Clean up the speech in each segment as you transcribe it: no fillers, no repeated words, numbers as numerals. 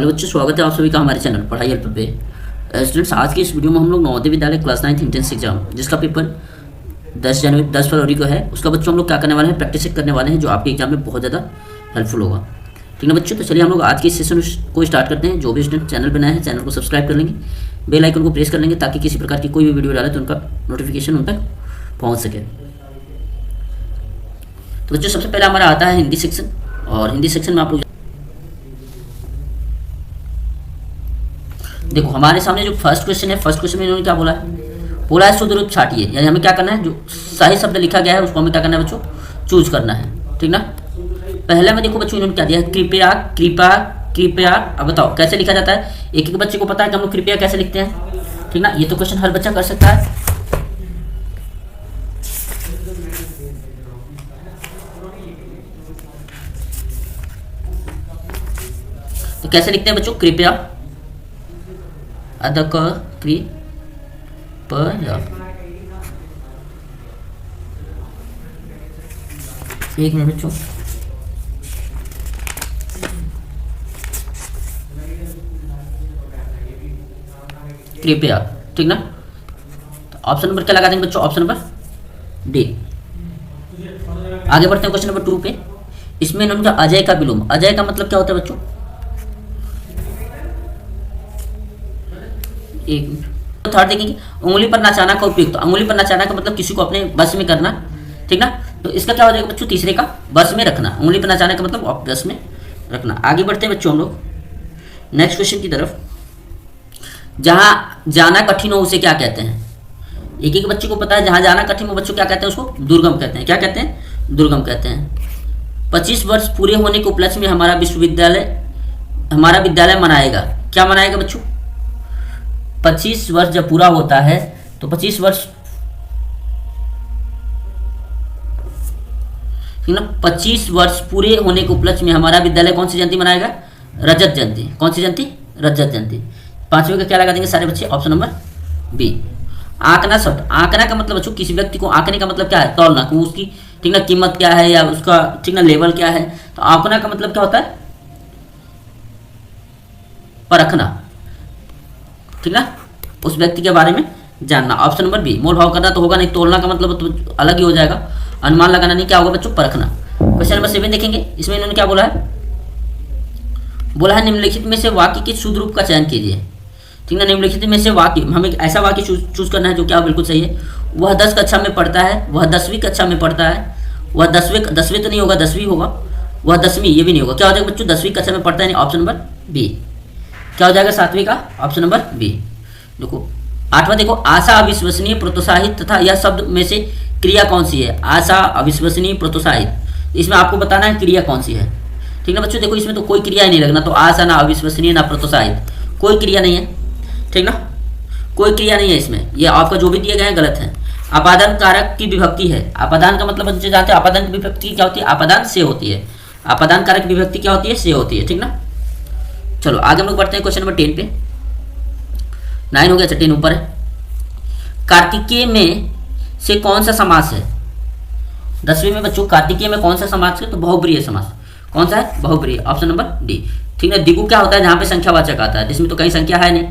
Hello बच्चों, स्वागत है आप सभी का हमारे चैनल पढ़ाई हेल्प पे। स्टूडेंट्स, आज की इस वीडियो में हम लोग Navodaya Vidyalaya class 9 entrance exam जिसका पेपर 10 फरवरी को है, उसका बच्चों हम लोग क्या करने वाले हैं, प्रैक्टिस करने वाले हैं, जो आपके एग्जाम में बहुत ज़्यादा हेल्पफुल होगा। ठीक है बच्चों, तो चलिए हम लोग आज के इस सेशन को स्टार्ट करते हैं। जो भी स्टूडेंट चैनल पर नए हैं, चैनल को सब्सक्राइब कर लेंगे, बेल आइकन को प्रेस कर लेंगे, ताकि किसी प्रकार की कोई भी वीडियो डाले तो उनका नोटिफिकेशन उन तक पहुँच सके। तो बच्चों, सबसे पहले हमारा आता है हिंदी सेक्शन, और हिंदी सेक्शन में आप लोग देखो हमारे सामने जो फर्स्ट क्वेश्चन है, फर्स्ट क्वेश्चन में इन्होंने क्या बोला है शुद्ध रूप छाटिए, यानी हमें क्या करना है, जो सही शब्द लिखा गया है उसको हमें क्या करना है बच्चों, चूज करना है। ठीक ना। पहले में देखो बच्चों इन्होंने क्या दिया है, कृपया कृपया कृपया। अब बताओ कैसे लिखा जाता है, एक एक बच्चे को पता है कि हम लोग कृपया कैसे लिखते हैं। ठीक ना, ये तो क्वेश्चन हर बच्चा कर सकता है। तो कैसे लिखते हैं बच्चों, कृपया अदक कृपया। एक मिनट बच्चों, कृपया। ठीक ना। तो ऑप्शन नंबर क्या लगा देंगे बच्चों, ऑप्शन नंबर डी। आगे बढ़ते हैं क्वेश्चन नंबर 2 पे। इसमें इन्होंने अजय का विलोम, अजय का मतलब क्या होता है बच्चों, एक मिनट। थर्ड देखेंगे, उंगली पर नचाना का उपयुक्त। तो उंगली पर नचाना का मतलब किसी को अपने बस में करना। ठीक ना। तो इसका क्या हो जाएगा बच्चों, तीसरे का बस में रखना। उंगली पर नचाने का मतलब बस में रखना। आगे बढ़ते हैं बच्चों हम लोग नेक्स्ट क्वेश्चन की तरफ। जहां जाना कठिन हो उसे क्या कहते हैं। एक एक बच्चे को पता है, जहां जाना कठिन हो बच्चों क्या कहते हैं, उसको दुर्गम कहते हैं। क्या कहते हैं, दुर्गम कहते हैं। 25 वर्ष पूरे होने के उपलक्ष्य में हमारा विद्यालय मनाएगा। क्या मनाएगा बच्चों, 25 वर्ष जब पूरा होता है तो 25 वर्ष, ठीक ना, 25 वर्ष पूरे होने के उपलक्ष्य में हमारा विद्यालय कौन सी जयंती मनाएगा, रजत जयंती। कौन सी जयंती, रजत जयंती। पांचवें का क्या लगा देंगे सारे बच्चे, ऑप्शन नंबर बी। आंकना शब्द, आंकना का मतलब बच्चों किसी व्यक्ति को आंकने का मतलब क्या है, तौलना, कि उसकी ठीक ना कीमत क्या है या उसका ठीक ना लेवल क्या है। तो आंकना का मतलब क्या होता है, परखना। ठीक ना, उस व्यक्ति के बारे में जानना। Option number B. मोल भाव करना तो होगा नहीं, तोलना का मतलब तो अलग ही हो जाएगा। अनुमान लगाना नहीं, क्या होगा बच्चों, परखना। क्वेश्चन नंबर 7 देखेंगे। इसमें इन्होंने क्या बोला है निम्नलिखित में से वाक्य के शुद्ध रूप का चयन कीजिए। ठीक ना, निम्नलिखित में से वाक्य, हमें ऐसा वाक्य चूज करना है जो क्या बिल्कुल सही है। वह 10 कक्षा में पढ़ता है, वह 10वीं कक्षा में पढ़ता है, वह 10वीं तो नहीं होगा, 10वीं होगा, वह 10वीं ये भी नहीं होगा। क्या हो जाएगा बच्चों, 10वीं कक्षा में पढ़ता है, ऑप्शन नंबर बी। क्या हो जाएगा 7वीं का, ऑप्शन नंबर बी। देखो 8वां देखो, आशा अविश्वसनीय प्रोत्साहित तथा यह शब्द में से क्रिया कौन सी है। आशा अविश्वसनीय प्रोत्साहित, इसमें आपको बताना है क्रिया कौन सी है। ठीक है बच्चों, देखो इसमें तो कोई क्रिया ही नहीं लगना, तो आशा ना अविश्वसनीय ना प्रोत्साहित, कोई क्रिया नहीं है। ठीक ना, कोई क्रिया नहीं है इसमें, ये आपका जो भी दिए गए हैं गलत है। अपादान कारक की विभक्ति है। अपादान का मतलब बच्चे जानते हैं, अपादान की विभक्ति क्या होती है, अपादान से होती है। अपादान कारक विभक्ति क्या होती है, से होती है। ठीक ना। चलो आगे हम लोग बढ़ते हैं क्वेश्चन नंबर 10 पे। 9 हो गया, 10 ऊपर है। कार्तिकेय में से कौन सा समास है। 10वीं में बच्चों कार्तिकेय में कौन सा समास है, तो बहुब्रीहि समास। कौन सा है, बहुब्रीहि, ऑप्शन नंबर डी। ठीक है, दिगु क्या होता है, जहां पे संख्यावाचक आता है, जिसमें तो कहीं संख्या है नहीं,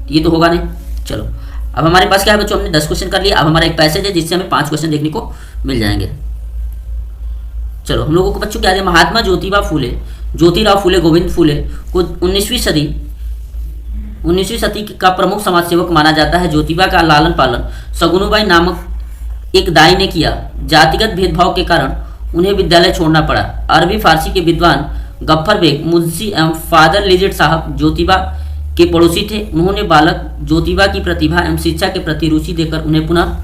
ये तो होगा नहीं। चलो अब हमारे पास क्या है बच्चों, हमने 10 क्वेश्चन कर लिया। अब हमारा एक पैसेज है जिससे हमें 5 क्वेश्चन देखने को मिल जाएंगे। चलो हम लोगों को बच्चों क्या है, महात्मा ज्योतिराव फूले गोविंद फूले को 19वीं सदी का प्रमुख समाज सेवक माना जाता है। ज्योतिबा का लालन पालन सगुनुबाई नामक एक दाई ने किया। जातिगत भेदभाव के कारण उन्हें विद्यालय छोड़ना पड़ा। अरबी फारसी के विद्वान गफ्फर बेग मुंशी एवं फादर लिजिट साहब ज्योतिबा के पड़ोसी थे। उन्होंने बालक ज्योतिबा की प्रतिभा एवं शिक्षा के प्रति रुचि देकर उन्हें पुनः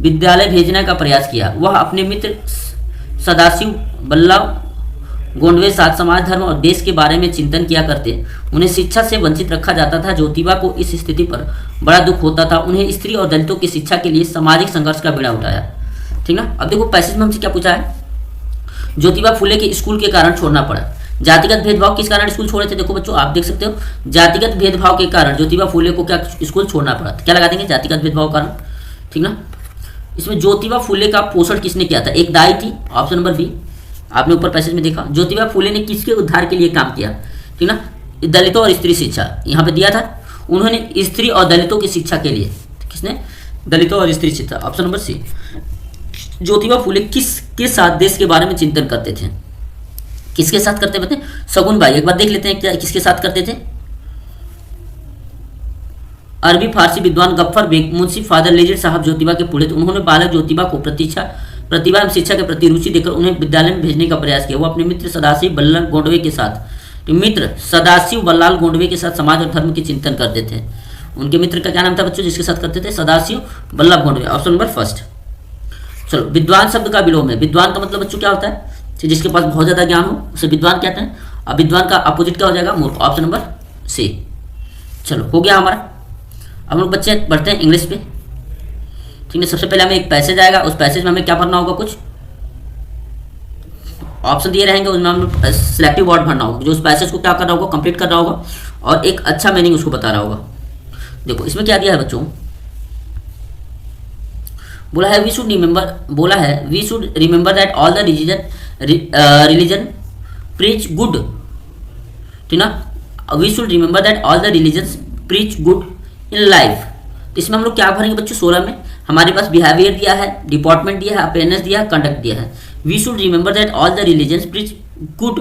विद्यालय भेजने का प्रयास किया। वह अपने मित्र सदाशिव बल्लभ गोंडवे साथ समाज, धर्म और देश के बारे में चिंतन किया करते। उन्हें शिक्षा से वंचित रखा जाता था। ज्योतिबा को इस स्थिति पर बड़ा दुख होता था। उन्हें स्त्री और दलितों की शिक्षा के लिए सामाजिक संघर्ष का बीड़ा उठाया। ठीक ना। अब देखो पैसेज में हमसे क्या पूछा है, ज्योतिबा फूले के स्कूल के कारण छोड़ना पड़ा। जातिगत भेदभाव किस कारण स्कूल छोड़े थे, देखो बच्चों आप देख सकते हो, जातिगत भेदभाव के कारण ज्योतिबा फूले को क्या स्कूल छोड़ना पड़ा। क्या लगा देंगे, जातिगत भेदभाव कारण। ठीक ना। इसमें ज्योतिबा फूले का पोषण किसने किया था, एक दाई थी, ऑप्शन नंबर बी। आपने ऊपर पैसेज में देखा, ज्योतिबा फूले ने किसके उद्धार के लिए काम किया, ठीक ना। दलितों और स्त्री शिक्षा यहाँ पे दिया था, उन्होंने स्त्री और दलितों की शिक्षा के लिए, किसने, दलितों और स्त्री शिक्षा, ऑप्शन नंबर सी। ज्योतिबा फुले किसके साथ देश के बारे में चिंतन करते थे, किसके साथ करते थे, शगुन बाई। एक बार देख लेते हैं क्या किसके साथ करते थे। अरबी फारसी विद्वान गफ्फर बेग, मुंशी फादर लेजिड साहब ज्योतिबा के पुरोहित। उन्होंने बालक ज्योतिबा को प्रतिभा एवं शिक्षा के प्रति रुचि देकर उन्हें विद्यालय में भेजने का प्रयास किया। वो अपने मित्र सदाशिव बल्लाल गोंडवे के साथ, मित्र सदाशिव बल्लाल गोंडवे के साथ समाज और धर्म के चिंतन करते थे। उनके मित्र का क्या नाम था बच्चों जिसके साथ करते थे, Sadashiv Ballabh Gondwe, option number first. चलो, विद्वान शब्द का विलोम है। विद्वान का मतलब बच्चों क्या होता है, जिसके पास बहुत ज्यादा ज्ञान हो उसे विद्वान कहते हैं। अब विद्वान का अपोजिट क्या हो जाएगा, मूर्ख, ऑप्शन नंबर सी। चलो, हो गया हमारा। अब हम लोग बच्चे बढ़ते हैं इंग्लिश पे, ठीक है। सबसे पहले हमें एक पैसेज आएगा, उस पैसेज में हमें क्या भरना होगा, कुछ ऑप्शन दिए रहेंगे, उसमें हम लोग सिलेक्टिव वर्ड भरना होगा, जो उस पैसेज को क्या करना होगा, कंप्लीट करना होगा और एक अच्छा मीनिंग उसको बता रहा होगा। देखो इसमें क्या दिया है बच्चों, बोला है we should remember that all the religion preach good, ठीक ना। We should remember that all the religions preach good in life. तो इसमें हम लोग क्या भरेंगे बच्चों, 16 में हमारे पास बिहेवियर दिया है, डिपार्टमेंट दिया है, अपेयरेंस दिया है, कंडक्ट दिया है। We should remember that all the religions preach good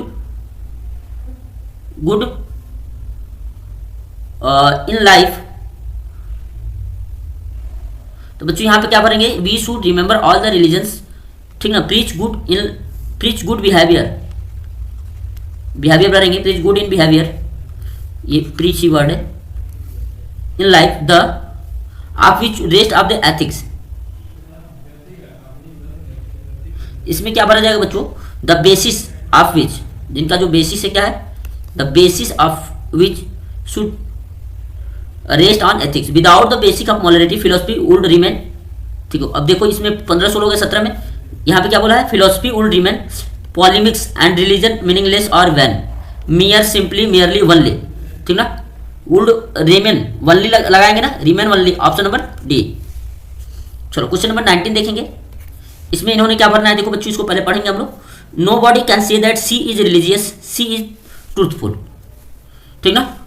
in life. तो बच्चों यहाँ पे क्या भरेंगे, we should remember all the religions, ठीक ना, प्रीच गुड बिहेवियर भरेंगे, प्रीच गुड इन बिहेवियर, ये प्रीच ही वर्ड है, in life the of which rest of the ethics. इसमें क्या भरा जाएगा बच्चों, द बेसिस ऑफ विच, जिनका जो बेसिस है क्या है, the basis of which should rest on ethics. Without the basic of morality philosophy would remain, ठीक है। अब देखो इसमें 15 16 के 17 में यहाँ पे क्या बोला है, philosophy would remain polemics and religion meaningless और vain mere simply merely only, ठीक ना। वुड रिमेन वनली लगाएंगे ना, remain only, option number D. चलो क्वेश्चन नंबर 19 देखेंगे। इसमें इन्होंने क्या भरना है, देखो बच्चों इसको पहले पढ़ेंगे हम लोग। Nobody can say that she is religious, she is truthful, ठीक ना।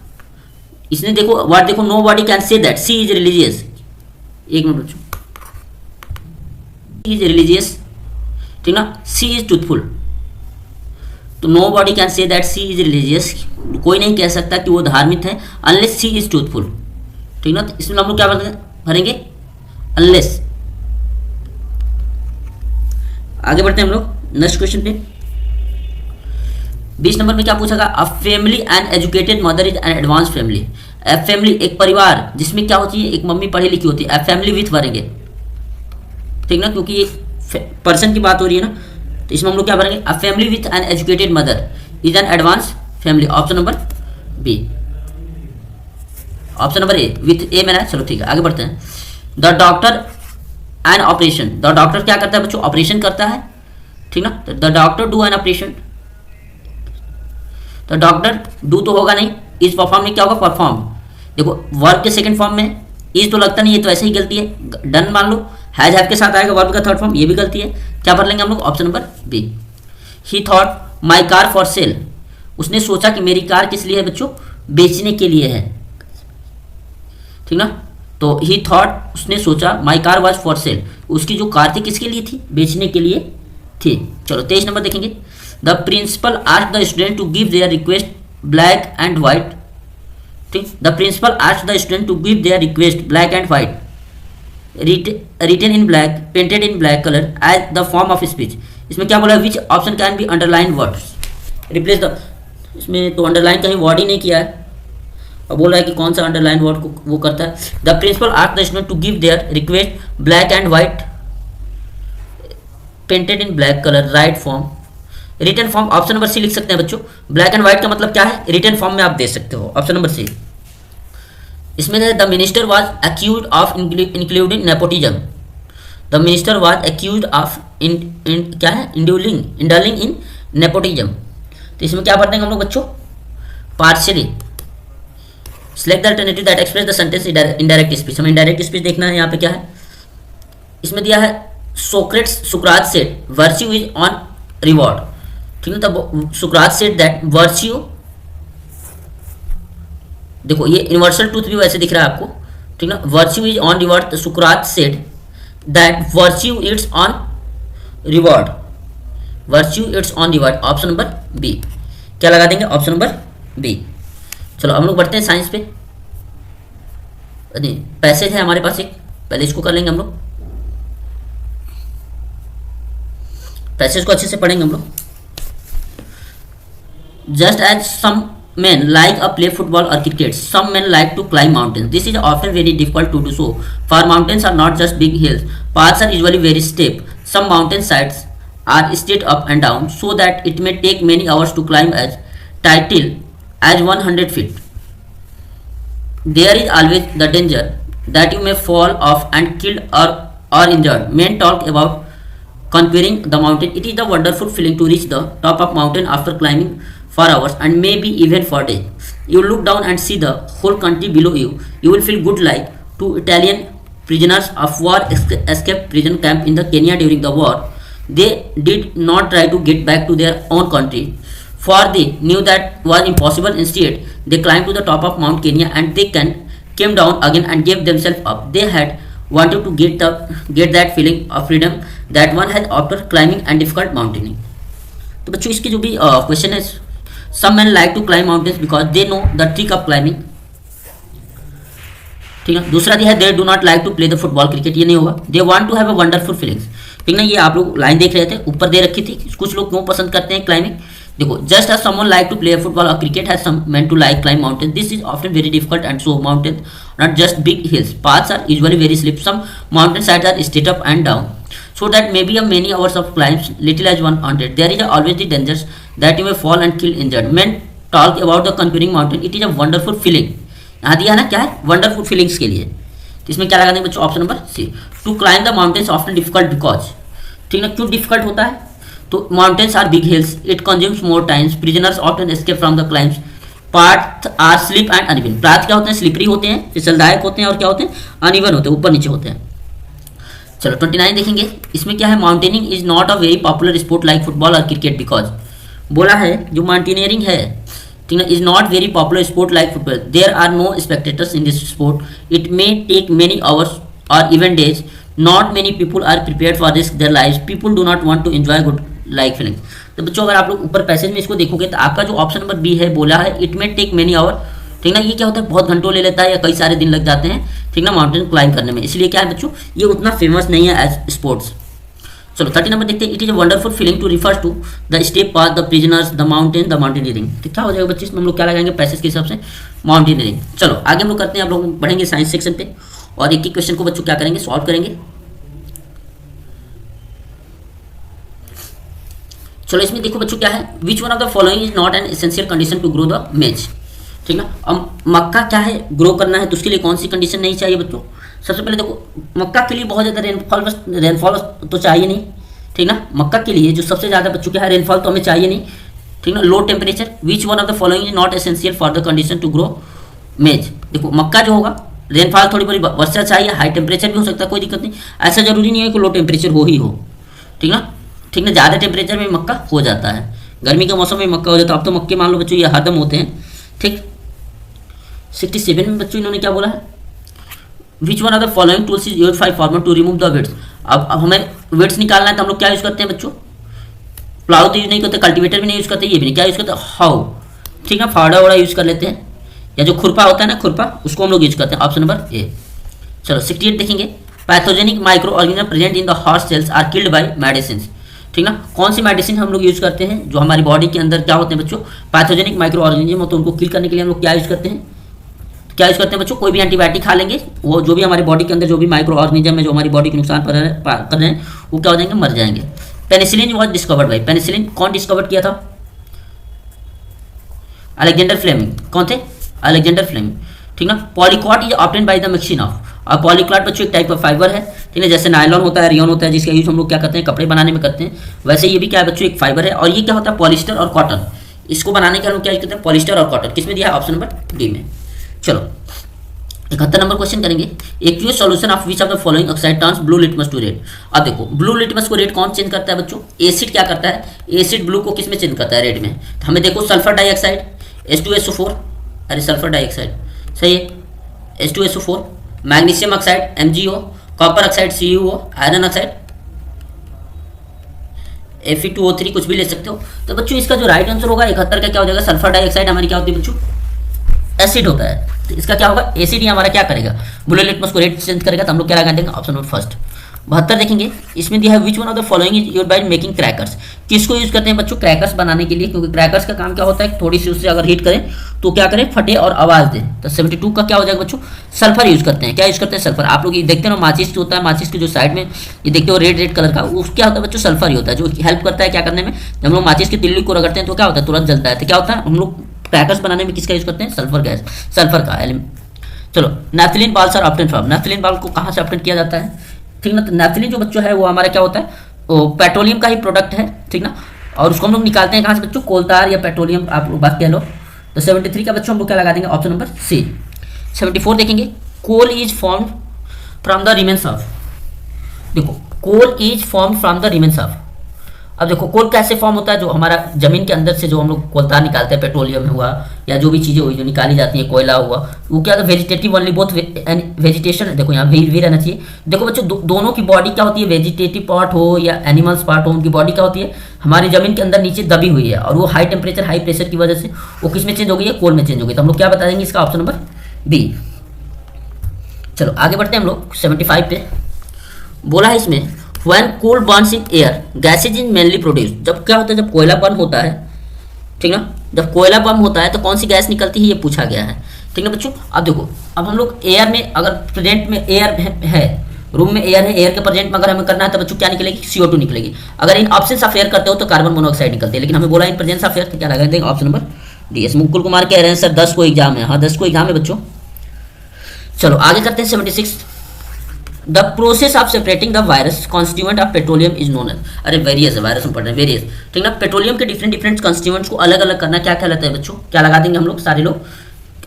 इसने देखो वर्ड देखो, nobody can say that she is religious, एक मिनट बच्चों, इज रिलीजियस, ठीक ना, सी इज ट्रूथफुल। तो nobody can say that she is religious, कोई नहीं कह सकता कि वो धार्मिक है अनलेस सी इज ट्रूथफुल, ठीक ना। तो इसमें हम लोग क्या भरेंगे, अनलेस। आगे बढ़ते हैं हम लोग नेक्स्ट क्वेश्चन पे। 20 नंबर में क्या पूछा गया, a family and educated mother is an advance family. A family एक परिवार जिसमें क्या होती है, एक मम्मी पढ़ी लिखी होती है। ए फैमिली विथ भरेंगे, ठीक ना, क्योंकि ये पर्सन की बात हो रही है ना। तो इसमें हम लोग क्या भरेंगे, a family with an educated mother is an advance family, option number B. Option number A with a मेरा, चलो ठीक है आगे बढ़ते हैं। The doctor an operation, the doctor क्या करता है बच्चों, ऑपरेशन करता है, ठीक ना। The doctor do an operation, तो डॉक्टर डू तो होगा नहीं, इस परफॉर्म में क्या होगा, परफॉर्म। देखो वर्ब के सेकंड फॉर्म में इज तो लगता नहीं, ये तो ऐसे ही गलती है। डन मान लो, हैज हैव के साथ आएगा वर्ब का थर्ड फॉर्म, ये भी गलती है। क्या भर लेंगे हम लोग, option number B. He thought my car for sale, उसने सोचा कि मेरी कार किस लिए है बच्चों, बेचने के लिए है, ठीक ना। तो ही थॉट उसने सोचा, my car was for sale, उसकी जो कार थी किसके लिए थी, बेचने के लिए थी। चलो 23 नंबर देखेंगे। The principal asked the student to give their request black and white, ठीक। The principal asked the student to give their request black and white written in black painted in black color as the form of speech। इसमें क्या बोला है, which option can be underline words replace the, इसमें तो underline कहीं word ही नहीं किया है और बोल रहा है कि कौन सा अंडरलाइन वर्ड को वो करता है। The principal asked the student to give their request black and white painted in black colour, write form, written form, option number C लिख सकते हैं बच्चों। ब्लैक एंड व्हाइट का मतलब क्या है, रिटन फॉर्म में आप दे सकते हो, ऑप्शन नंबर सी। इसमें the minister was accused of including nepotism, the minister was accused of क्या है, इंडलिंग इन नेपोटिज्म। तो इसमें क्या भर देंगे हम लोग बच्चों, partially. Select the alternative that express the sentence indirect speech, हमें इनडायरेक्ट स्पीच देखना है। यहाँ पे क्या है, इसमें दिया है सुकरात said virtue is own reward, ठीक है। तब सुकरात सेड दैट वर्च्यू देखो ये यूनिवर्सल ट्रूथ भी वैसे दिख रहा है आपको, ठीक ना। वर्च्यू इज ऑन रिवॉर्ड, सुकरात said that virtue its own reward, virtue its own reward, option number B. क्या लगा देंगे? Option number B. चलो हम लोग बढ़ते हैं साइंस पे। नहीं, पैसेज है हमारे पास एक, पहले इसको कर लेंगे हम लोग, पैसेज को अच्छे से पढ़ेंगे हम लोग। Just as some men like a play football or cricket, some men like to climb mountains. This is often very difficult to do so, for mountains are not just big hills. Paths are usually very steep. Some mountain sides are straight up and down, so that it may take many hours to climb as title as 100 feet. There is always the danger that you may fall off and killed or injured. Men talk about conquering the mountain. It is a wonderful feeling to reach the top of mountain after climbing for hours and maybe even for days. You look down and see the whole country below you. You will feel good like two Italian prisoners of war escaped prison camp in the Kenya during the war. They did not try to get back to their own country, for they knew that was impossible. Instead, they climbed to the top of Mount Kenya and they came down again and gave themselves up. They had wanted to get that feeling of freedom that one has after climbing and difficult mountaineering. तो बच्चों इसके जो भी question है, some men like to climb mountains because they know the trick of climbing, ठीक है। दूसरा दिया है they do not like to play the football cricket, ये नहीं होगा। they want to have a wonderful feelings, ठीक ना। ये आप लोग लाइन देख रहे थे, ऊपर दे रखी थी, कुछ लोग क्यों पसंद करते हैं क्लाइंबिंग। देखो, just as someone like to play football or cricket has some men to like climb mountains. This is often very difficult and so mountains not just big hills. Paths are usually very steep. Some mountain sides are straight up and down, so that maybe a many hours of climbs, little as 100. There is always the dangers that you may fall and kill injured. Men talk about the conquering mountain. It is a wonderful feeling. यहाँ दिया है ना, क्या है? Wonderful feelings के लिए। तो इसमें क्या लगा देंगे बच्चों? Option number C. To climb the mountains often difficult because, ठीक ना। क्यों डिफिकल्ट होता है? तो mountains are big hills, it consumes more times, prisoners often escape from the climbs, path are slip and uneven. Path क्या होते हैं? Slippery होते हैं, फिसलदायक होते हैं, और क्या होते हैं? अनइवन होते हैं, ऊपर नीचे होते हैं। चलो 29 देखेंगे, इसमें क्या है? Mountaineering is not a very popular sport like football और क्रिकेट बिकॉज, बोला है जो माउंटेनियरिंग है, ठीक है, is not very popular sport like football. There are no spectators in this sport, it may take many hours और even days, not many people are prepared for risk their lives, people do not want to enjoy good like feeling. तो बच्चों अगर आप लोग ऊपर passage में इसको देखोगे तो आपका जो ऑप्शन नंबर बी है, बोला है it may take many hour, ठीक ना। ये क्या होता है? बहुत घंटों ले लेता है या कई सारे दिन लग जाते हैं, ठीक ना, माउंटेन क्लाइंब करने में। इसलिए क्या है बच्चों, ये उतना फेमस नहीं है एज स्पोर्ट्स। चलो 30 नंबर देखते हैं। It is a wonderful feeling to refer to the step path, the prisoners, the mountain, the mountaineering. तो क्या हो जाएगा बच्चे? इसमें हम लोग क्या लगाएंगे पैसेज के हिसाब से? माउंटेनियरिंग। चलो आगे हम लोग करते हैं, आप लोग बढ़ेंगे साइंस सेक्शन पे और एक एक क्वेश्चन को बच्चों क्या करेंगे? सॉल्व करेंगे। चलो इसमें देखो बच्चों क्या है? Which one of the following is not an essential condition to grow the maize, ठीक ना। अब मक्का क्या है? ग्रो करना है, तो उसके लिए कौन सी कंडीशन नहीं चाहिए बच्चों? सबसे पहले देखो, मक्का के लिए बहुत ज़्यादा रेनफॉल तो चाहिए नहीं, ठीक ना। मक्का के लिए जो सबसे ज़्यादा बच्चों क्या है? रेनफॉल तो हमें चाहिए नहीं, ठीक ना। Low temperature, which one of the following is not essential for the condition to grow maize. देखो मक्का जो होगा, रेनफॉल थोड़ी बड़ी वर्षा चाहिए, हाई टेम्परेचर भी हो सकता है, कोई दिक्कत नहीं। ऐसा जरूरी नहीं है कि लो टेम्परेचर हो ही हो, ठीक ना, ठीक ना। ज़्यादा टेम्परेचर में मक्का हो जाता है, गर्मी के मौसम में मक्का हो जाता है। अब तो मक्के मान लो बच्चों ये हरदम होते हैं, ठीक। 67 में बच्चों इन्होंने क्या बोला है? Which one of the following tools is used by farmer to remove the weeds. अब हमें वेट्स निकालना है तो हम लोग क्या यूज़ करते हैं बच्चों? प्लाउ तो यूज नहीं करते, कल्टीवेटर भी नहीं यूज़ करते, ये भी नहीं, क्या यूज़ करते हैं? हाउ, ठीक है, फावड़ा वाड़ा यूज़ कर लेते हैं, या जो खुरपा होता है ना, खुरपा, उसको हम लोग यूज़ करते हैं। Option number A. चलो 68 देखेंगे। Pathogenic microorganism present in the horse cells are killed by medicine, ठीक ना। कौन सी मेडिसिन हम लोग यूज़ करते हैं जो हमारी बॉडी के अंदर क्या होते हैं बच्चों? पैथोजेनिक माइक्रो ऑर्गेनिज्म होते हैं, उनको किल करने के लिए हम लोग क्या यूज़ करते हैं? क्या यूज़ करते हैं बच्चों? कोई भी एंटीबायोटिक खा लेंगे, वो जो भी हमारी बॉडी के अंदर जो भी माइक्रो ऑर्गेनिज्म है जो हमारी बॉडी को नुकसान कर रहे हैं वो क्या हो जाएंगे? मर जाएंगे। Penicillin was discovered by, penicillin कौन डिस्कवर किया था? Alexander Fleming. कौन थे? अलेक्जेंडर फ्लेमिंग, ठीक ना। Polyclot is obtained by the mixing of, और पॉलीक्लॉट बच्चों एक टाइप का फाइबर है, ठीक है, जैसे नायलॉन होता है, रियोन होता है, जिसका यूज हम लोग क्या करते हैं? कपड़े बनाने में करते हैं। वैसे ये भी क्या है बच्चों? एक फाइबर है। और ये क्या होता है? पॉलिस्टर और कॉटन, इसको बनाने के हम लोग क्या यूज करते हैं? पॉलिस्टर और कॉटन। किसमें दिया है? ऑप्शन नंबर डी में। चलो 71 नंबर क्वेश्चन करेंगे। Aqueous solution of which of the following oxide turns blue litmus to red. अब देखो ब्लू लिटमस को रेड कौन चेंज करता है बच्चों? एसिड क्या करता है? एसिड ब्लू को किस में चेंज करता है? रेड में। तो हमें देखो सल्फर डाइऑक्साइड H2SO4, अरे सल्फर डाइऑक्साइड, सही है, H2SO4, magnesium oxide MgO, copper oxide CuO, iron oxide Fe2O3, कुछ भी ले सकते हो। तो बच्चों इसका जो राइट आंसर होगा 71 का क्या हो जाएगा, सल्फर डाइऑक्साइड हमारी क्या होती है बच्चों, एसिड होता है। तो इसका क्या होगा, एसिड ही हमारा क्या करेगा, ब्लू लिटमस को रेड चेंज करेगा। तो हम लोग क्या लगा देंगे, ऑप्शन नंबर फर्स्ट। 72 देखेंगे, इसमें दिया है which one of the following is used by making crackers. किसको यूज करते हैं बच्चों, क्रैकर्स बनाने के लिए, क्योंकि क्रैकर्स का काम क्या होता है, थोड़ी सी उससे अगर हीट करें तो क्या करें, फटे और आवाज दे। तो 72 का क्या हो जाएगा बच्चों, सल्फर यूज करते हैं। क्या यूज करते हैं, सल्फर। आप लोग ये देखते हो माचिस होता है, माचिस के जो साइड में ये देखते हो रेड कलर का, वो क्या होता है बच्चों, सल्फर ही होता है, जो हेल्प करता है क्या करने में। जब हम लोग माचिस की तिल्ली को रगड़ते हैं तो क्या होता है, तुरंत जलता है। तो क्या होता है, हम लोग क्रैकर्स बनाने में किसका यूज करते हैं, सल्फर गैस, सल्फर का एलिमेंट। चलो, naphthalene balls are obtained from, naphthalene ball को कहाँ से ऑब्टेन किया जाता है, ठीक ना। तो नैफ्थलीन जो बच्चों है वो हमारा क्या होता है, वो पेट्रोलियम का ही प्रोडक्ट है, ठीक ना। और उसको हम लोग निकालते हैं कहाँ से बच्चों, कोलतार या पेट्रोलियम, आप लोग बात कह लो। तो 73 का बच्चों हम लोग क्या लगा देंगे, ऑप्शन नंबर सी। 74 देखेंगे, coal is form from the remains of, देखो coal is form from the remains of. अब देखो कोल कैसे फॉर्म होता है, जो हमारा जमीन के अंदर से जो हम लोग कोलतार निकालते हैं, पेट्रोलियम हुआ या जो भी चीज़ें हुई जो निकाली जाती है, कोयला हुआ, वो क्या होता है, वेजिटेटिव ओनली, बोथ वेजिटेशन, देखो यहाँ भी रहना चाहिए। देखो बच्चों दोनों की बॉडी क्या होती है, वेजिटेटिव पार्ट हो या एनिमल्स पार्ट हो, उनकी बॉडी क्या होती है, हमारी जमीन के अंदर नीचे दबी हुई है, और वो हाई टेम्परेचर हाई प्रेशर की वजह से वो किस में चेंज हो गई है, कोल में चेंज हो गई। तो हम लोग क्या बता देंगे, इसका ऑप्शन नंबर बी। चलो आगे बढ़ते हैं हम लोग 75 पे। बोला है इसमें when coal burns in air gases is mainly produced, जब क्या होता है, जब कोयला बर्न होता है, ठीक ना, जब कोयला बर्न होता है तो कौन सी गैस निकलती है, ये पूछा गया है, ठीक ना बच्चों। अब देखो, अब हम लोग एयर में अगर प्रेजेंट में एयर है, रूम में एयर है, एयर के प्रेजेंट में अगर हमें करना है तो बच्चों क्या निकलेगी, CO2 निकलेगी। अगर इन ऑप्शन ऑफ एयर करते हो तो कार्बन मोनोऑक्साइड निकलती है, लेकिन हमें बोला इन प्रेजेंस ऑफ एयर तो क्या लगा देंगे, option number D. S Mukul Kumar कह रहे हैं सर 10 को एग्जाम है, हाँ 10 को एग्जाम है बच्चों। चलो आगे करते हैं 76। The process of separating the virus constituent of petroleum is known as, अरे वेरियस है, वायरस में पढ़ रहे हैं, वेरियस, ठीक ना। पेट्रोलियम के डिफरेंट कॉन्स्टिट्यूएंट्स को अलग अलग करना क्या कहलाता है बच्चों, क्या लगा देंगे हम लोग सारे लोग,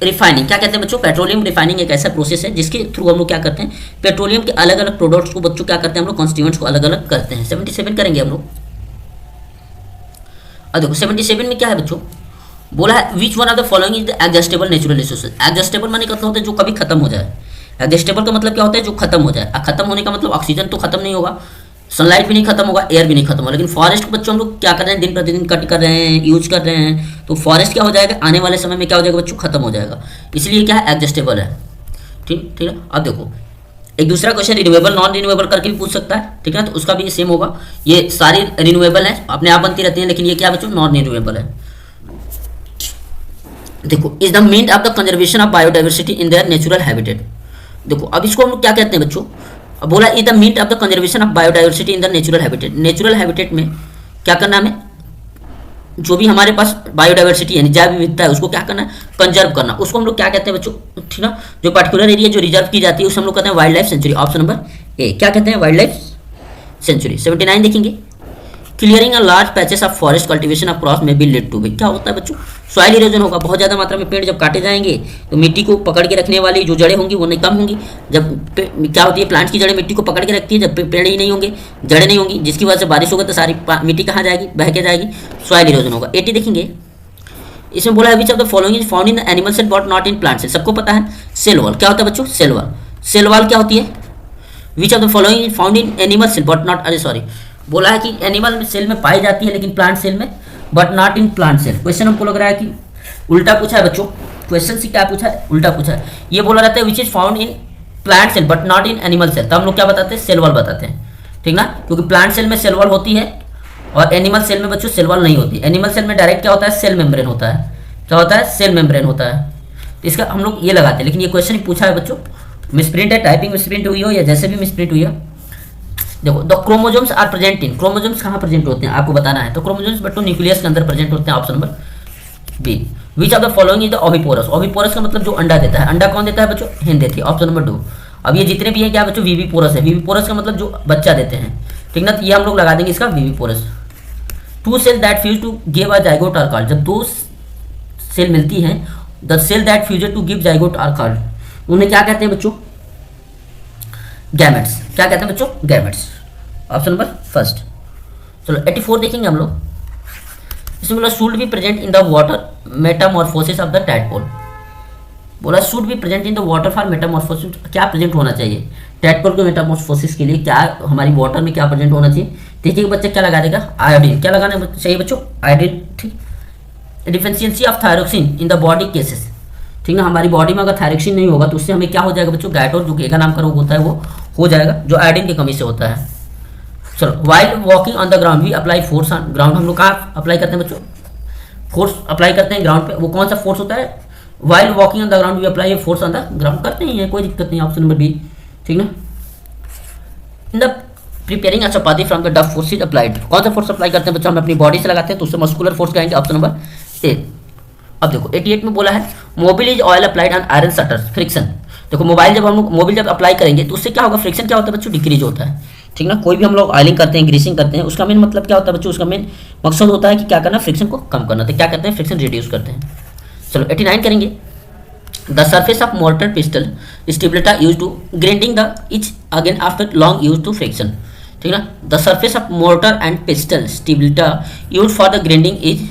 रिफाइनिंग। क्या कहते हैं बच्चों, पेट्रोलियम रिफाइनिंग एक ऐसा प्रोसेस है जिसके थ्रू हम लोग क्या करते हैं, पेट्रोलियम के अलग अलग प्रोडक्ट्स को बच्चों क्या करते हैं हम लोग, कॉन्स्टिट्यूएंट्स को अलग अलग करते हैं। 77 करेंगे हम लोग। और देखो 77 में क्या है बच्चों, बोला है which one of the following is the adjustable natural resources. Adjustable माने का मतलब होता है जो कभी खत्म हो जाए, एडजस्टेबल का मतलब क्या होता है, जो खत्म हो जाए। खत्म होने का मतलब ऑक्सीजन तो खत्म नहीं होगा, सनलाइट भी नहीं खत्म होगा, एयर भी नहीं खत्म होगा, लेकिन फॉरेस्ट को बच्चों हम लोग क्या कर रहे हैं, दिन प्रतिदिन कट कर रहे हैं, यूज कर रहे हैं, तो फॉरेस्ट क्या हो जाएगा, आने वाले समय में क्या हो जाएगा बच्चों, खत्म हो जाएगा। इसलिए क्या है, एडजस्टेबल है, ठीक है। अब देखो एक दूसरा क्वेश्चन रिन्यूएबल नॉन रिन्यूएबल करके भी पूछ सकता है, ठीक है, तो उसका भी सेम होगा। ये सारी रिन्यूएबल है, अपने आप बनती रहती है, लेकिन ये क्या बच्चों, नॉन रिन्यूएबल है। देखो is the mean of the conservation of biodiversity in their natural habitat. देखो अब इसको हम लोग क्या कहते हैं बच्चों, अब बोला is the mean of the conservation of biodiversity in the natural habitat. Natural habitat में क्या करना हमें, जो भी हमारे पास बायोडाइवर्सिटी है, जैव विविधता है, उसको क्या करना है, कंजर्व करना। उसको हम लोग क्या कहते हैं बच्चों, ठीक ना, जो पर्टिकुलर एरिया जो रिजर्व की जाती है उसे हम लोग कहते हैं wild life sanctuary. Option number ए, क्या कहते हैं, वाइल्ड लाइफ सेंचुरी। 79 देखेंगे, clearing a large patches of forest cultivation across में बी लीड टू बी। क्या होता है बच्चों, सॉइल इरोजन होगा, बहुत ज़्यादा मात्रा में पेड़ जब काटे जाएंगे तो मिट्टी को पकड़ के रखने वाली जो जड़ें होंगी वो नहीं कम होंगी। जब क्या होती है, प्लांट्स की जड़ें मिट्टी को पकड़ के रखती है, जब पेड़ ही नहीं होंगे, जड़ें नहीं होंगी, जिसकी वजह से बारिश होगा तो सारी मिट्टी कहाँ जाएगी, बह के जाएगी, सॉइल इरोजन होगा। 80 देखेंगे, इसमें बोला है which of the following is found in the animal cell but not in plant cell. सबको पता है सेल वॉल क्या होता है बच्चों, सेल वॉल। सेल वॉल क्या होती है, which of the following is found in animal cell but not, अरे सॉरी, बोला है कि एनिमल सेल में पाई जाती है लेकिन प्लांट सेल में but not in plant cell. Question हमको लग रहा है कि उल्टा पूछा है बच्चों, क्वेश्चन से क्या पूछा है, उल्टा पूछा है। ये बोला रहता है which is found in plant cell but not in animal cell, तो हम लोग क्या बताते हैं, सेल वॉल बताते हैं, ठीक ना, क्योंकि प्लांट सेल में सेल वॉल होती है और एनिमल सेल में बच्चों सेल वॉल नहीं होती। एनिमल सेल में डायरेक्ट क्या होता है, सेल मेम्ब्रेन होता है, क्या होता है, सेल मेम्ब्रेन होता है। इसका हम लोग ये लगाते हैं, लेकिन ये क्वेश्चन पूछा है बच्चों, मिसप्रिंट है, टाइपिंग मिसप्रिंट हुई हो या जैसे भी मिसप्रिंट हुई है। देखो the chromosomes are present in, chromosomes कहाँ प्रेजेंट होते हैं आपको बताना है, तो क्रोमोजोम्स बच्चों न्यूक्लियस के अंदर प्रेजेंट होते हैं। Option number B. Which of the following is the oviparous. Oviparous का मतलब जो अंडा देता है, अंडा कौन देता है बच्चों, हेन देती है। Option number 2। अब ये जितने भी हैं क्या बच्चों, विविपोरस है। विविपोरस का मतलब जो बच्चा देते हैं, ठीक ना, तो ये हम लोग लगा देंगे इसका viviparous. Two cell that fuse to give a zygote are called. जब दो सेल मिलती हैं, the cell that fuse to give zygote are called, उन्हें क्या कहते हैं बच्चों, गैमेट्स। क्या कहते हैं बच्चों, गैमेट्स। Option number first. चलो 84 देखेंगे हम लोग, इसमें बोला should be present in the water metamorphosis of the tadpole. बोला should be present in the water for metamorphosis, क्या प्रेजेंट होना चाहिए टैडपोल के मेटामॉर्फोसिस के लिए, क्या हमारी वाटर में क्या प्रेजेंट होना चाहिए। देखिए बच्चा क्या लगा देगा, आयोडीन। क्या लगाना चाहिए बच्चों, आयोडीन। ठीक, deficiency of thyroxine in the body cases, ठीक ना, हमारी बॉडी में अगर थायरोक्सिन नहीं होगा तो उससे हमें क्या हो जाएगा बच्चों, गैटोर जो गेगा नाम का रोग होता है वो हो जाएगा, जो आयोडीन की कमी से होता है। चलो, while walking on the ground we apply force on ground, हम लोग कहाँ अप्लाई करते हैं बच्चों, फोर्स अप्लाई करते हैं ग्राउंड पे। वो कौन सा फोर्स होता है, while walking on the ground we apply force on the ground, करते ही है, कोई दिक्कत नहीं। ऑप्शन नंबर बी, ठीक ना। In the preparing a chapati from the डफ फोर्स इज अप्लाइड, कौन सा फोर्स अप्लाई करते हैं बच्चों, हम अपनी बॉडी से लगाते हैं तो उससे मस्कुलर फोर्स कहेंगे। Option number A. अब देखो 88 में बोला है Mobil is oil applied on iron shutters friction. देखो मोबाइल जब हम मोबिल जब अप्लाई करेंगे तो उससे क्या होगा, फ्रिक्शन क्या होता है बच्चों, डिक्रीज होता है, ठीक ना। कोई भी हम लोग ऑयलिंग करते हैं, ग्रीसिंग करते हैं, उसका मेन मतलब क्या होता है बच्चों, उसका मेन मकसद होता है कि क्या करना, फ्रिक्शन को कम करना। तो क्या करते हैं, फ्रिक्शन रिड्यूस करते हैं। चलो 89 करेंगे। The surface of mortar pistol स्टेबिलिटा use to grinding the etch again after long use to friction, ठीक ना। The surface of mortar and pistol स्टेबिलिटा use for the grinding is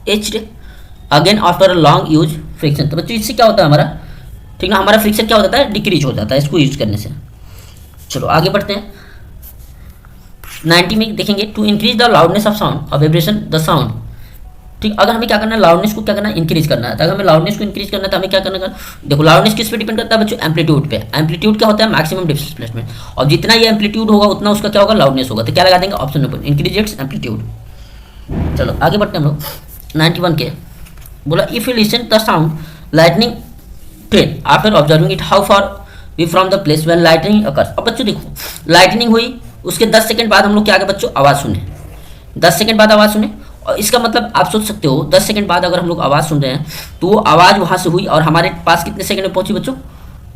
etched again after long use friction. तो बच्चों इससे क्या होता है हमारा, ठीक ना, हमारा फ्रिक्शन क्या हो जाता है, डिक्रीज हो जाता है इसको यूज करने से। चलो आगे बढ़ते हैं। 90 में देखेंगे to increase the loudness of sound और वाइब्रेशन द साउंड, ठीक। अगर हमें क्या करना है, लाउडनेस को क्या करना है, इंक्रीज करना है। तो अगर हमें लाउडनेस को इंक्रीज करना है तो हमें क्या करना है, देखो लाउडनेस किस पे डिपेंड करता है बच्चों, एम्पलीट्यूड पे। एम्पलीट्यूड क्या होता है, मैक्सिमम डिस्प्लेसमेंट, और जितना ये एम्पलीट्यूड होगा उतना उसका क्या होगा, लाउडनेस होगा। तो क्या लगा देंगे, option number increase its amplitude. चलो आगे बढ़ते हैं हम लोग 91 के। बोला if you listen the sound lightning train after observing it how far we from the place when lightning occurs. अब बच्चों देखो लाइटनिंग हुई, उसके 10 सेकंड बाद हम लोग क्या करें बच्चों, आवाज़ सुने। 10 सेकंड बाद आवाज़ सुने, और इसका मतलब आप सोच सकते हो 10 सेकंड बाद अगर हम लोग आवाज़ सुन रहे हैं तो वो आवाज़ वहाँ से हुई और हमारे पास कितने सेकंड में पहुंची बच्चों,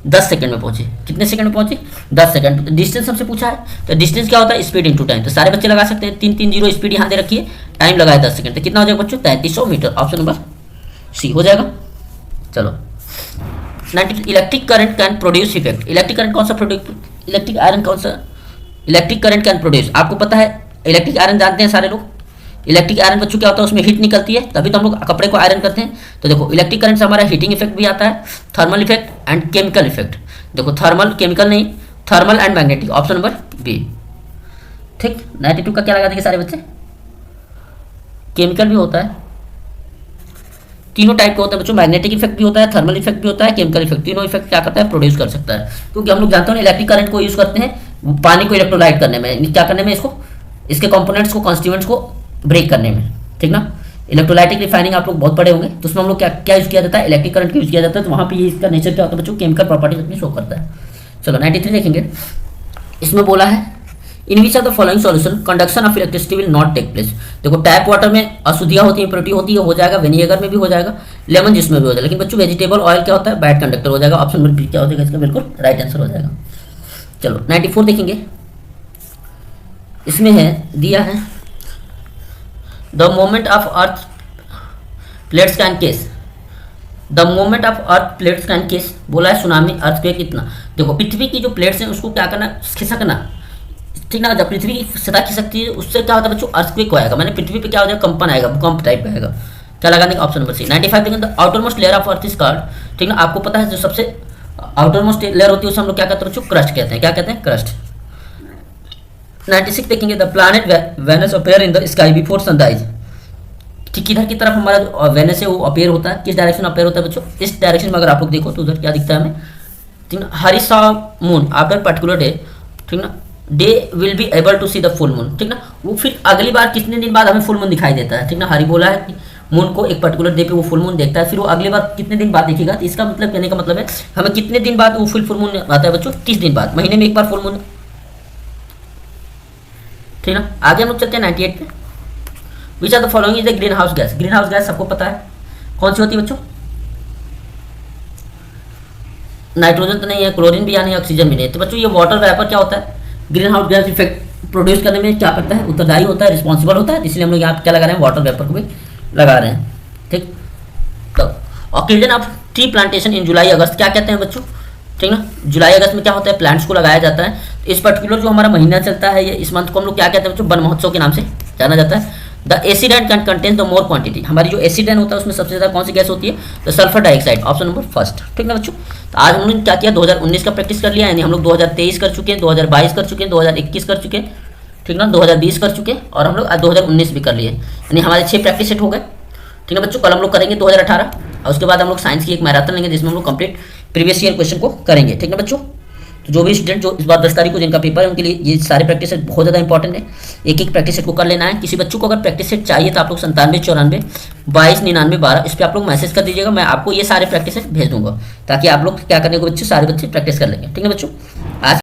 10 सेकंड में पहुंची। कितने सेकंड में पहुंची, 10 सेकंड। डिस्टेंस हमसे पूछा है, तो डिस्टेंस क्या होता है, स्पीड इंटू टाइम। तो सारे बच्चे लगा सकते हैं, 330 स्पीड यहाँ दे रखिए, टाइम लगाया 10 सेकंड, तो कितना हो जाएगा बच्चों, 3300 मीटर। ऑप्शन नंबर सी हो जाएगा। चलो 90 electric current can produce effect. Electric current कौन सा प्रोड्यूस, इलेक्ट्रिक आयरन कौन सा, इलेक्ट्रिक करंट कैन प्रोड्यूस, आपको पता है इलेक्ट्रिक आयरन जानते हैं सारे लोग। इलेक्ट्रिक आयरन बच्चों क्या होता है, उसमें हीट निकलती है, तभी तो हम लोग कपड़े को आयरन करते हैं। तो देखो इलेक्ट्रिक करंट से हमारा हीटिंग इफेक्ट भी आता है, thermal effect and chemical effect. देखो थर्मल, केमिकल नहीं, thermal and magnetic. Option number B, ठीक। 92 का क्या लगा देंगे सारे बच्चे, केमिकल भी होता है, तीनों टाइप के होते हैं बच्चों, मैग्नेटिक इफेक्ट भी होता है, थर्मल इफेक्ट भी होता है, केमिकल इफेक्ट, तीनों इफेक्ट क्या करता है, प्रोड्यूस कर सकता है। क्योंकि हम लोग जानते हैं इलेक्ट्रिक करंट को यूज करते हैं पानी को इलेक्ट्रोलाइट करने में, क्या करने में, इसको इसके कंपोनेंट्स को, कॉन्स्टिट्यूएंट्स को ब्रेक करने में, ठीक ना। इलेक्ट्रोलाइटिक रिफाइनिंग आप लोग बहुत पढ़े होंगे, तो उसमें हम लोग क्या क्या यूज किया जाता है, इलेक्ट्रिक करंट यूज किया जाता है। तो वहाँ पे ये इसका नेचर क्या होता है बच्चों, केमिकल प्रॉपर्टीज अपनी शो करता है। चलो 93 देखेंगे। इसमें बोला है in which of the following solution conduction of electricity will not take place. देखो टैप वाटर में अशुद्धियाँ होती है, इम्प्योरिटी होती है, हो जाएगा, विनेगर में भी हो जाएगा, लेमन जूस में भी हो जाएगा। लेकिन बच्चों वेजिटेबल ऑयल क्या होता है, बैड कंडक्टर हो जाएगा। ऑप्शन नंबर बी क्या हो जाएगा इसका, बिल्कुल राइट आंसर हो जाएगा। चलो 94 देखेंगे। इसमें है दिया है the moment of earth plates can case, the moment of earth plates can case. बोला है सुनामी अर्थक्वेक इतना। देखो पृथ्वी की जो प्लेट्स हैं उसको क्या करना, खिसकना, ठीक ना। जब पृथ्वी की सतह खिसकती है उससे क्या होता है बच्चों, अर्थक्वेक आएगा, मैंने पृथ्वी पे क्या हो जाएगा, कंपन आएगा, भूकंप टाइप का आएगा। क्या लगाने का, ऑप्शन नंबर सी। 95 देखेंगे the outermost layer of earth is called, ठीक ना। आपको पता है जो सबसे आउटर मोस्ट लेयर होती है उसे हम लोग क्या कहते हैं बच्चों, क्रस्ट कहते हैं। क्या कहते हैं, क्रस्ट। 96 देखेंगे the planet Venus appear in the sky before sunrise. ठीक किधर की तरफ हमारा जो वेनस है वो अपीयर होता है, किस डायरेक्शन अपीयर होता है बच्चों, इस डायरेक्शन में। अगर आप लोग देखो तो उधर क्या दिखता है हमें, ठीक ना। हरी सा मून आफ्टर पर्टिकुलर डे, ठीक ना, day will be able to see the full moon, ठीक ना। वो फिर अगली बार कितने दिन बाद हमें फुल मून दिखाई देता है, ठीक ना। हरी बोला है कि मून को एक पर्टिकुलर डे पे वो फुल मून देखता है, फिर वो अगली बार कितने दिन बाद देखेगा। तो इसका मतलब कहने का मतलब है हमें कितने दिन बाद वो फुल मून आता है बच्चों, 30 दिन बाद, महीने में एक बार फुल मून, ठीक ना। आगे हम लोग चलते हैं 98 पे। Which are the following is the greenhouse gas. Greenhouse gas सबको पता है कौन सी होती है बच्चों, नाइट्रोजन तो नहीं है, क्लोरीन भी या नहीं, ऑक्सीजन भी नहीं है। तो बच्चों ये वाटर वेपर क्या होता है, green house gas effect produce करने में क्या करता है, उत्तरदायी होता है, रिस्पॉन्सिबल होता है। इसलिए हम लोग यहाँ क्या लगा रहे हैं, वाटर वेपर को भी लगा रहे हैं, ठीक। तो oxygen of tree plantation in July August क्या कहते हैं बच्चों, ठीक ना। जुलाई अगस्त में क्या होता है, प्लांट्स को लगाया जाता है। इस पर्टिकुलर जो हमारा महीना चलता है ये, इस मंथ को हम लोग क्या कहते हैं बच्चों, वन महोत्सव के नाम से जाना जाता है। The acid can contain the more quantity, हमारी जो एसिड होता है उसमें सबसे ज़्यादा कौन सी गैस होती है, तो sulphur dioxide, option number first. ठीक ना बच्चों, तो आज हम लोग क्या किया, 2019 का प्रैक्टिस कर लिया, यानी हम लोग 2023 कर चुके हैं, 2022 कर चुके हैं, 2021 कर चुके हैं, ठीक ना, 2020 कर चुके हैं, और हम लोग आज 2019 भी कर लिए, यानी हमारे 6 प्रैक्टिस सेट हो गए। ठीक है बच्चों, कल हम लोग करेंगे 2018, और उसके बाद हम लोग साइंस की एक मैराथन लेंगे जिसमें हम लोग कंप्लीट प्रीवियस ईयर क्वेश्चन को करेंगे। ठीक है बच्चों, तो जो भी स्टूडेंट जो इस बार 10 तारीख को जिनका पेपर है उनके लिए ये सारे प्रैक्टिस सेट बहुत ज़्यादा इंपॉर्टेंट है, एक एक प्रैक्टिस सेट को कर लेना है। किसी बच्चों को अगर प्रैक्टिस सेट चाहिए तो आप लोग 97 94 22 99 12 इस पर आप लोग मैसेज कर दीजिएगा, मैं आपको ये सारे प्रैक्टिस सेट भेज दूंगा, ताकि आप लोग क्या करने को बच्चों सारे बच्चे प्रैक्टिस कर लेंगे। ठीक है बच्चों, आज